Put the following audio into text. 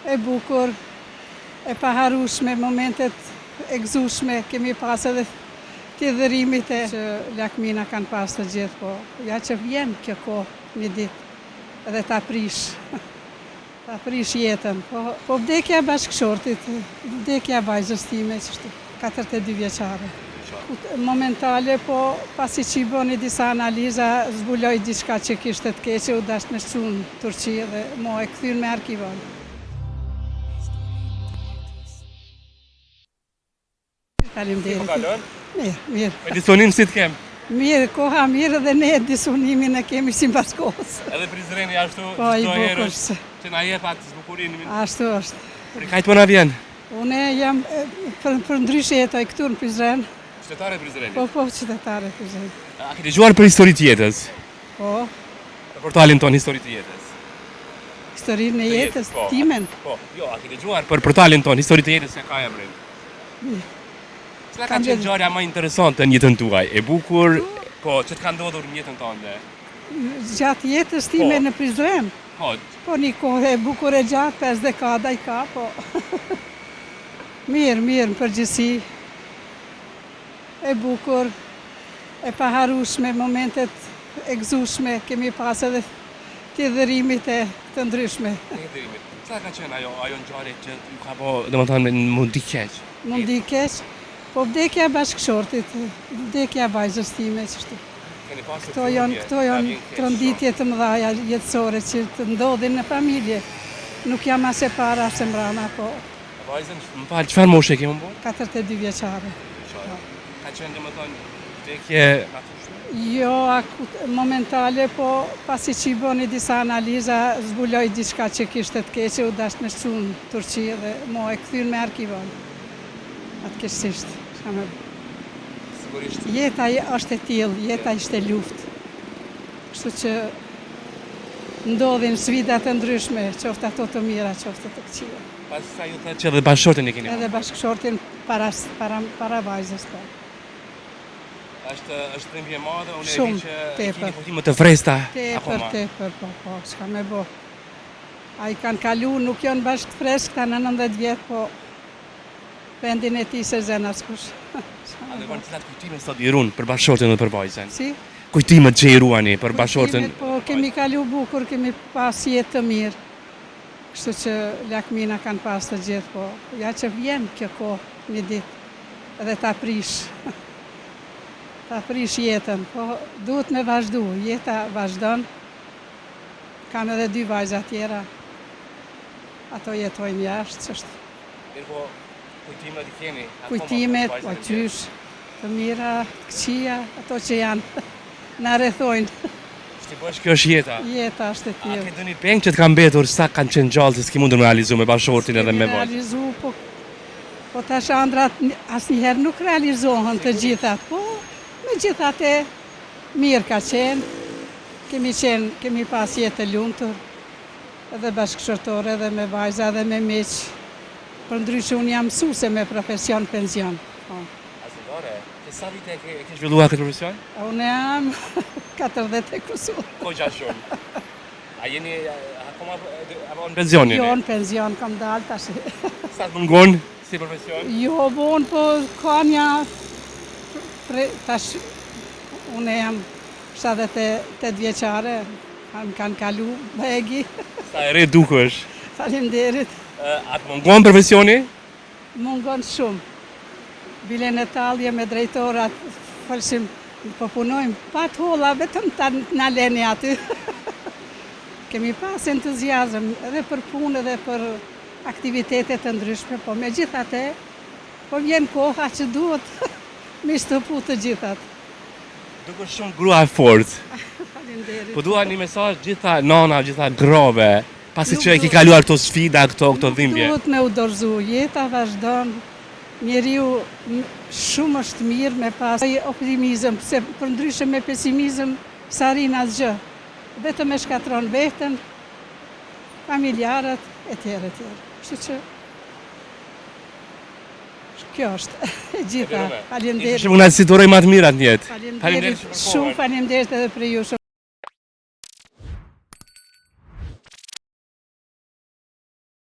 e bukur, e paharueshme, momentet e gëzueshme kemi pas edhe të dhërimit e që lakmina kanë pas të gjithë, po ja që vjen kjo kohë një ditë edhe ta prish jetën, po vdekja bashkëshortit, vdekja vajzës time që është 42 vjeçare. Momentale, po pasi që i bëni disa analiza, zbuloj diçka që kishte të keqe, u dash me shku në Turqi dhe mo e kthyn me arkivon. Faleminderit. Mirë. Me disonim si të kem? Mirë, koha mirë dhe ne disonimin e kemi si mbas kohës. Edhe Prizreni ashtu, Po, i çdo herë bukur. që na jep atë zbukurimin. Ashtu është. Për kajt po na vjen? Une jam për ndryshe jetoj këtu në Prizren. Qytetare Prizreni. Po, qytetare Prizren. A ke dëgjuar për historitë të jetës? Po, Portalin ton historitë të jetës. historinë e Të jetës, po. timen. Po, jo, a ke dëgjuar për portalin ton historitë të jetës se ka emrin? Cila ka qenë ngjarja më interesante në jetën tuaj? E bukur, po, që të ka ndodhur në jetën tënde? Gjatë jetës time Po. në Prizren. Po, Po, një kohë e bukur e gjatë, 5 dekada i ka, po. Mirë, në përgjithësi. E bukur, e paharueshme, momentet e gëzueshme kemi pas edhe të dhërimit e të ndryshme. cila ka qenë ajo ngjarje që ju ka bo, domethënë në mundi keq? Mundi keq, po vdekja bashkëshortit, vdekja vajzës time që është. Keni pasur Këto janë tronditje të mëdha jetësore që të ndodhin në familje. Nuk jam as e para as e mbrana, po Vajzën, më falë, çfarë moshe ke më bërë? 42 vjeçare. Ka qenë domethënë vdekje Jo, momentale, po pasi që i bëni disa analiza, zbuloj diçka që kishte të keqe, u dash me shku në Turqi dhe mo e kthyn me arkivon. Atë keqësisht. sigurisht. Jeta është e tillë, jeta ishte luftë. Kështu që ndodhin sfida të ndryshme, qoftë ato të mira, qoftë të këqija. Pas sa ju thatë që edhe bashkëshortin e keni. Edhe bashkëshortin para vajzës, po. Është dhimbje e madhe, unë e Shumë, di që e tepër. keni kuptime të freskëta akoma. Tepër, po, s'ka me bo. A i kanë kalu, nuk janë bashkë të freskëta në 90 vjetë, po vendin e ti se zena s'kush. A dhe kanë cilat kujtime sot i runë për bashkëshortin dhe për vajzën? Si? Kujtimet që i ruani për bashkëshortin? Po, kemi kalu bukur, kemi pas jetë të mirë. Kështu që lakmina kanë pas të gjithë, po ja që vjen kjo kohë një ditë edhe ta prish jetën, po duhet me vazhdu, jeta vazhdon. Kam edhe 2 vajza tjera, ato jetojnë jashtë, që është Mirë po, kujtimet i keni? kujtimet, po qysh, të mira, të këqija, ato që janë, na rrethojnë. Shti bësh, kjo është jeta. Jeta është e A tillë. ke dëni peng që të kam betur sa kanë qenë gjallë se s'ki mundur me realizu me bashkëshortin edhe me vajzën? Realizu, po tash andrat asnjëherë nuk realizohen të gjithat, po me gjithat e mirë ka qenë, kemi pas jetë të lumtur, edhe bashkëshortore, edhe me vajza, edhe me miq. Për ndryshe unë jam mësuese me profesion pension. Asidore, ke sa vite ke zhvilluar këtë profesion? Unë jam 40 e kusur. Po gjatë shumë. A jeni akoma apo në pension jeni? Jo, në pension kam dalë tash. Sa të mungon si profesion? Jo, bon, po ka një tash unë jam 78 vjeçare, kanë kalu begi. Sa e re dukesh. Faleminderit. A të mungon profesioni? Mungon shumë. Bile në talje me drejtorat, falsim, po punojmë pa të holla, vetëm ta na leni aty. Kemi pas entuziazëm edhe për punë edhe për aktivitetet të ndryshme, po me gjithate, po vjen koha që duhet me stëpu të gjithat. Duke shumë grua e fort. Faleminderit. Po dua një mesazh gjitha nana, gjitha grave, pasi që e ki kaluar këto sfida, këto dhimbje. Duhet me u dorëzu, jeta vazhdon, njeriu shumë është mirë me pas optimizëm, se për ndryshe me pesimizëm s'arrin asgjë. Vetëm e shkatron veten, familjarët, etj. Kështu që kjo është e gjitha. Faleminderit. Ishim unë si doroj më të mirat në jetë. Faleminderit. Shumë faleminderit edhe për ju.